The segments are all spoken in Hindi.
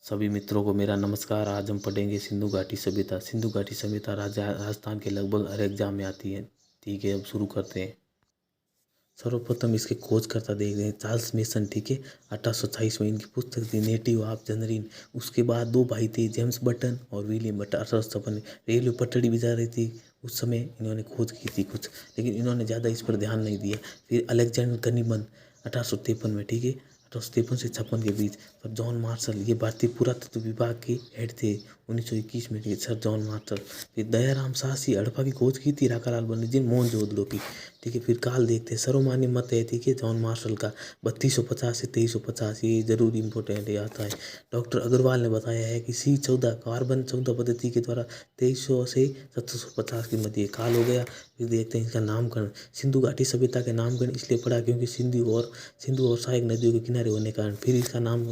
सभी मित्रों को मेरा नमस्कार। आज हम पढ़ेंगे सिंधु घाटी सभ्यता। सिंधु घाटी सभ्यता राजस्थान के लगभग हर एग्जाम में आती है। ठीक है, अब शुरू करते हैं। सर्वप्रथम इसके खोजकर्ता देख रहे हैं चार्ल्स मेसन। ठीक है, 1828 में इनकी पुस्तक थी नेटिव ऑफ जनरीन। उसके बाद दो भाई थे, जेम्स बटन और विलियम बटन। 1856 में रेलवे पटड़ी भी जा रही थी उस समय, इन्होंने खोज की थी कुछ, लेकिन इन्होंने ज़्यादा इस पर ध्यान नहीं दिया। फिर अलेक्जेंडर गनीमन 1853 में। ठीक है, 1853 से 56 के बीच। सर जॉन मार्शल, ये भारतीय पुरातत्व विभाग के हेड थे 1921 में। Sir John Marshall. फिर दयाराम साहसी, हड़प्पा की खोज की थी राखालाल बनर्जी ने, मोहनजोदड़ो की। ठीक है, फिर काल देखते हैं। सर्वमान्य मत है, ठीक है, जॉन मार्शल का 3250 से 2350, ये जरूर इंपॉर्टेंट है, आता है। डॉक्टर अग्रवाल ने बताया है कि C14 कार्बन 14 पद्धति के द्वारा 2300 से 1750 के मध्य काल हो गया। फिर देखते हैं इसका नामकरण। सिंधु घाटी सभ्यता के नामकरण इसलिए पड़ा क्योंकि सिंधु और सहायक नदियों के किनारे होने के कारण। फिर इसका नाम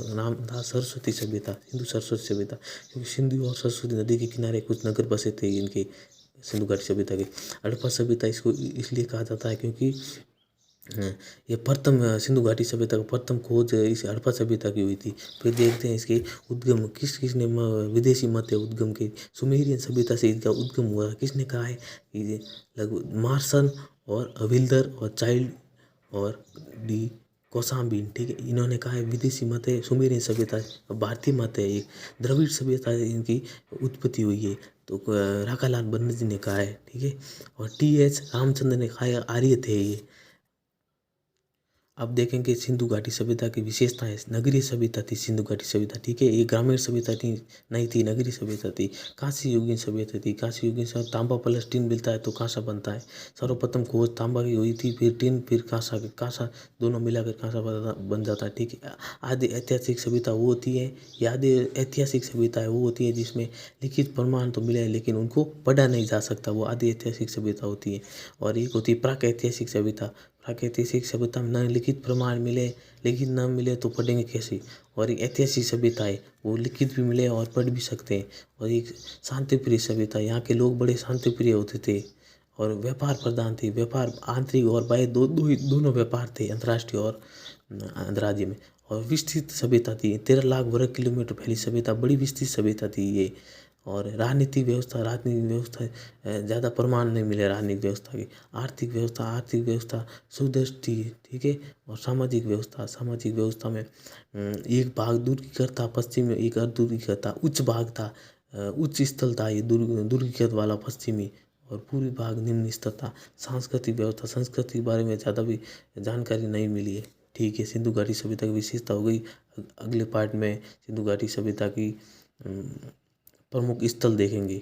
था सरस्वती सभ्यता, सिंधु सरस्वती सभ्यता, क्योंकि सिंधु और सरस्वती नदी के किनारे कुछ नगर बसे थे इनके सिंधु घाटी सभ्यता के। हड़प्पा सभ्यता इसको इसलिए कहा जाता है क्योंकि ये प्रथम सिंधु घाटी सभ्यता का प्रथम खोज इस हड़प्पा सभ्यता की हुई थी। फिर देखते हैं इसके उद्गम, किसने विदेशी मत है उद्गम के। सुमेरियन सभ्यता से इसका उद्गम हुआ, किसने कहा है कि लगभग मार्सन और हविल्दर और चाइल्ड और डी कौसाम्बी। ठीक है, इन्होंने कहा है विदेशी मत है, सुमेरियन सभ्यता भारतीय मत है, एक द्रविड़ सभ्यता इनकी उत्पत्ति हुई है, तो राखालाल बनर्जी ने कहा है। ठीक है, और TH रामचंद्र ने कहा है आर्य थे ये। अब देखेंगे सिंधु घाटी सभ्यता की विशेषताएं। नगरीय सभ्यता थी सिंधु घाटी सभ्यता। ठीक है, ये ग्रामीण सभ्यता थी नहीं थी, नगरीय सभ्यता थी। कांस्य युगीन सभ्यता थी। कांस्य युगीन से तांबा प्लस टिन मिलता है तो कांसा बनता है। सर्वप्रथम खोज तांबा की हुई थी, फिर टिन, फिर कांसा दोनों मिलाकर कांसा बन जाता है। ठीक है, आदि ऐतिहासिक सभ्यता वो होती है, या आदि ऐतिहासिक सभ्यता है वो होती है जिसमें लिखित प्रमाण तो मिले लेकिन उनको पढ़ा नहीं जा सकता, वो आदि ऐतिहासिक सभ्यता होती है। और एक होती है प्राक ऐतिहासिक सभ्यता। प्राकृतिक सभ्यता में न लिखित प्रमाण मिले, लिखित न मिले तो पढ़ेंगे कैसे। और एक ऐतिहासिक सभ्यता है, वो लिखित भी मिले और पढ़ भी सकते हैं। और एक शांतिप्रिय सभ्यता, यहाँ के लोग बड़े शांतिप्रिय होते थे और व्यापार प्रधान थे। व्यापार आंतरिक और बाह्य दोनों व्यापार थे, अंतर्राष्ट्रीय और अंतर्राज्य में। और विस्तृत सभ्यता थी, 13 लाख वर्ग किलोमीटर फैली सभ्यता, बड़ी विस्तृत सभ्यता थी ये। और राजनीतिक व्यवस्था ज़्यादा प्रमाण नहीं मिले राजनीतिक व्यवस्था की। आर्थिक व्यवस्था सुदृढ़ थी। ठीक है, और सामाजिक व्यवस्था में एक भाग दूरीकृत था पश्चिम में, एक अर्धदूरीकृत था। उच्च भाग था, उच्च स्थल था ये दूरीकृत वाला पश्चिमी, और पूर्वी भाग निम्न स्तर था। सांस्कृतिक व्यवस्था, संस्कृति के बारे में ज़्यादा भी जानकारी नहीं मिली है। ठीक है, सिंधु घाटी सभ्यता की विशेषता हो गई। अगले पार्ट में सिंधु घाटी सभ्यता की प्रमुख स्थल देखेंगे।